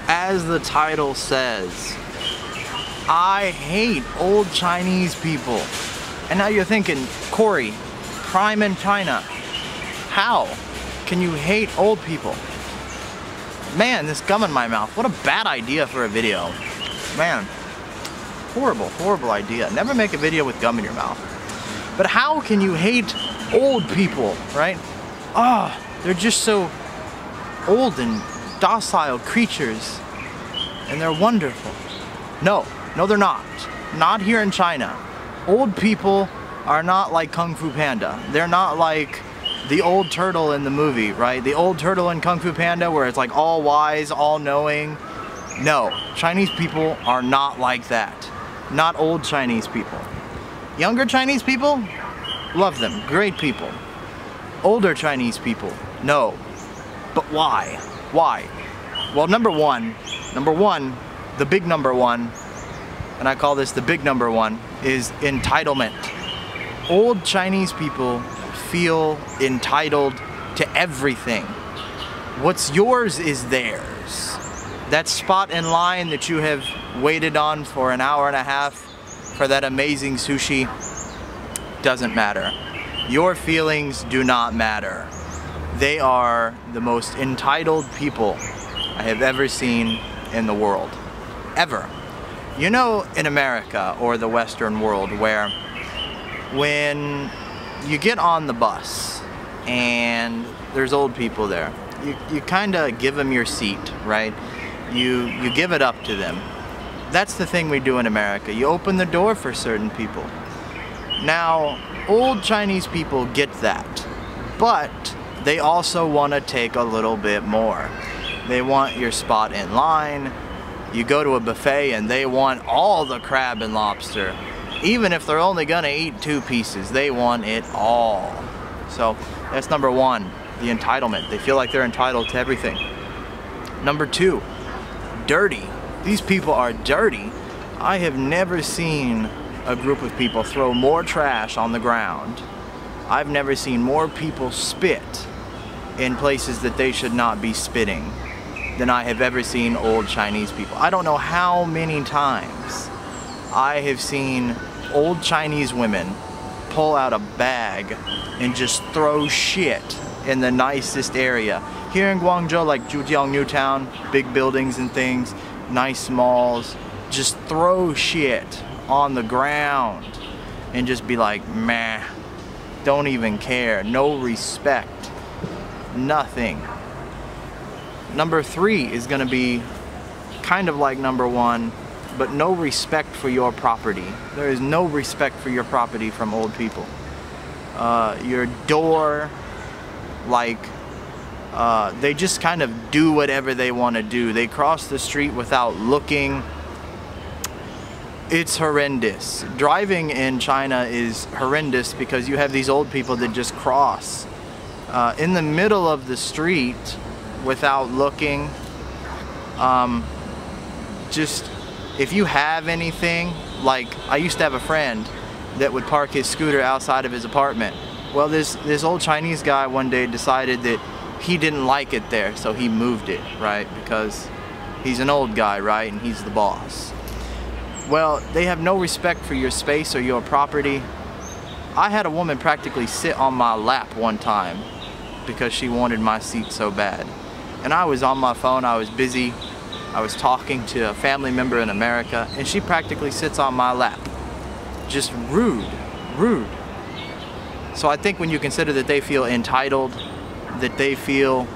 As the title says, I hate old Chinese people. And now you're thinking, Corey, PrimeInchina, how can you hate old people? Man, this gum in my mouth, what a bad idea for a video. Man, horrible, horrible idea. Never make a video with gum in your mouth. But how can you hate old people, right? Ah, they're just so old and docile creatures, and they're wonderful. No, they're not. Not here in China. Old people are not like Kung Fu Panda. They're not like the old turtle in the movie, right? The old turtle in Kung Fu Panda where it's like all wise, all knowing. No, Chinese people are not like that. Not old Chinese people. Younger Chinese people, love them, great people. Older Chinese people, no. But why? Why? Well, number one, the big number one, and I call this the big number one, is entitlement. Old Chinese people feel entitled to everything. What's yours is theirs. That spot in line that you have waited on for an hour and a half for that amazing sushi doesn't matter. Your feelings do not matter. They are the most entitled people I have ever seen in the world. Ever. You know, in America or the Western world, where when you get on the bus and there's old people there, you kind of give them your seat, right? You give it up to them. That's the thing we do in America. You open the door for certain people. Now, old Chinese people get that, but they also want to take a little bit more. They want your spot in line. You go to a buffet and they want all the crab and lobster. Even if they're only gonna eat 2 pieces, they want it all. So that's number one, the entitlement. They feel like they're entitled to everything. Number 2, dirty. These people are dirty. I have never seen a group of people throw more trash on the ground. I've never seen more people spit in places that they should not be spitting than I have ever seen old Chinese people. I don't know how many times I have seen old Chinese women pull out a bag and just throw shit in the nicest area. Here in Guangzhou, like Zhujiang New Town, big buildings and things, nice malls, just throw shit on the ground and just be like, meh, don't even care, no respect, nothing. Number 3 is gonna be kind of like number 1, but no respect for your property. There is no respect for your property from old people. Your door, like, they just kind of do whatever they want to do. They cross the street without looking. It's horrendous. Driving in China is horrendous because you have these old people that just cross in the middle of the street without looking. Just, if you have anything, like I used to have a friend that would park his scooter outside of his apartment. Well, this old Chinese guy one day decided that he didn't like it there, so he moved it, right? Because he's an old guy, right? And he's the boss. Well, they have no respect for your space or your property. I had a woman practically sit on my lap one time because she wanted my seat so bad. And I was on my phone, I was busy, I was talking to a family member in America, and she practically sits on my lap. Just rude, rude. So I think when you consider that they feel entitled, that they feel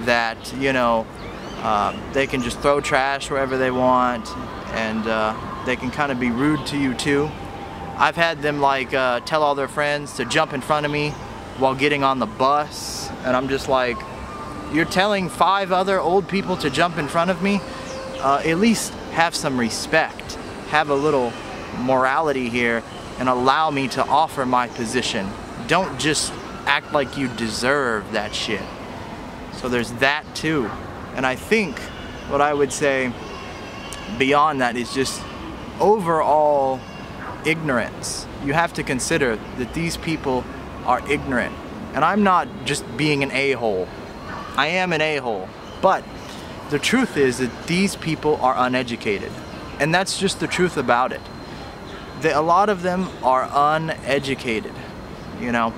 that, you know, they can just throw trash wherever they want, and they can kind of be rude to you too. I've had them like tell all their friends to jump in front of me while getting on the bus, and I'm just like, you're telling 5 other old people to jump in front of me? At least have some respect, have a little morality here, and allow me to offer my position. Don't just act like you deserve that shit. So there's that too. And I think what I would say beyond that is just overall ignorance. You have to consider that these people are ignorant. And I'm not just being an a-hole. I am an a-hole. But the truth is that these people are uneducated. And that's just the truth about it. A lot of them are uneducated, you know.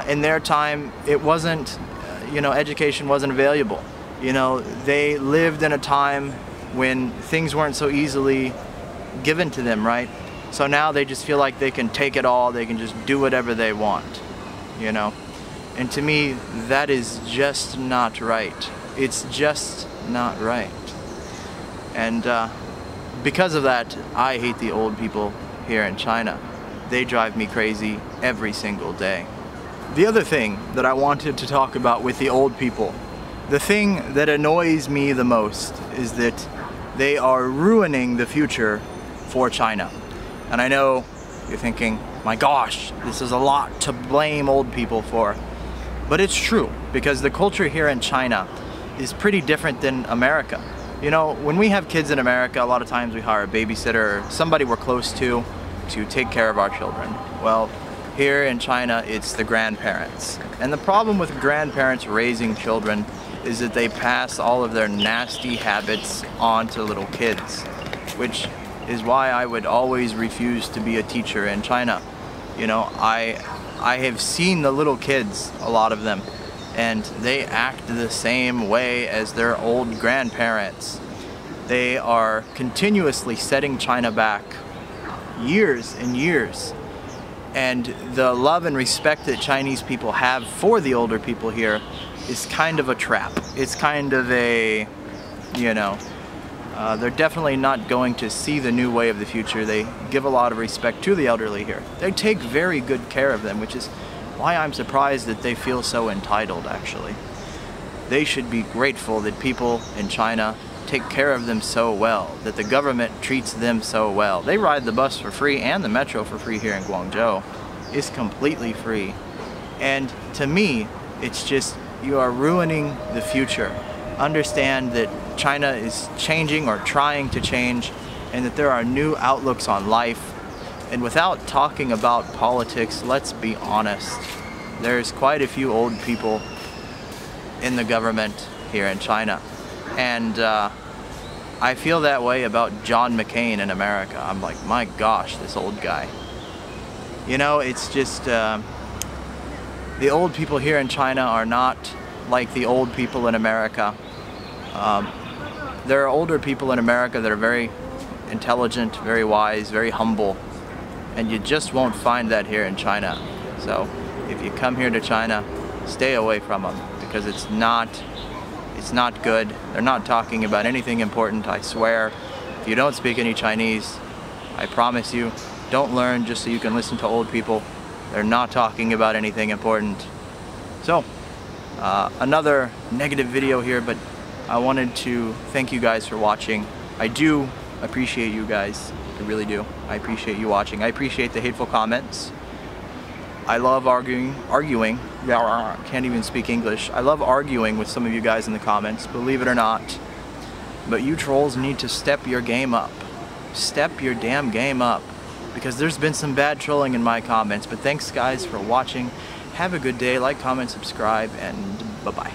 In their time, it wasn't, you know, education wasn't available. You know, they lived in a time when things weren't so easily given to them, right? So now they just feel like they can take it all, they can just do whatever they want, you know. And to me, that is just not right. It's just not right. And because of that, I hate the old people here in China. They drive me crazy every single day. The other thing that I wanted to talk about with the old people, the thing that annoys me the most is that they are ruining the future for China. And I know you're thinking, my gosh, this is a lot to blame old people for. But it's true, because the culture here in China is pretty different than America. You know, when we have kids in America, a lot of times we hire a babysitter or somebody we're close to take care of our children. Well, here in China, it's the grandparents. And the problem with grandparents raising children is that they pass all of their nasty habits on to little kids, which is why I would always refuse to be a teacher in China. You know, I have seen the little kids, a lot of them, and they act the same way as their old grandparents. They are continuously setting China back years and years. And the love and respect that Chinese people have for the older people here is kind of a trap. It's kind of a, you know, they're definitely not going to see the new way of the future. They give a lot of respect to the elderly here. They take very good care of them, which is why I'm surprised that they feel so entitled, actually. They should be grateful that people in China take care of them so well, that the government treats them so well. They ride the bus for free and the metro for free here in Guangzhou. It's completely free. And to me, it's just, you are ruining the future. Understand that China is changing or trying to change, and that there are new outlooks on life. And without talking about politics, let's be honest, there's quite a few old people in the government here in China. And I feel that way about John McCain in America. I'm like, my gosh, this old guy. You know, it's just, the old people here in China are not like the old people in America. There are older people in America that are very intelligent, very wise, very humble, and you just won't find that here in China. So if you come here to China, stay away from them, because it's not good. They're not talking about anything important, I swear. If you don't speak any Chinese, I promise you, don't learn just so you can listen to old people. They're not talking about anything important. So, another negative video here, but I wanted to thank you guys for watching. I do appreciate you guys. I really do. I appreciate you watching. I appreciate the hateful comments. I love arguing. Can't even speak English. I love arguing with some of you guys in the comments, believe it or not. But you trolls need to step your game up. Step your damn game up. Because there's been some bad trolling in my comments. But thanks guys for watching. Have a good day. Like, comment, subscribe, and bye-bye.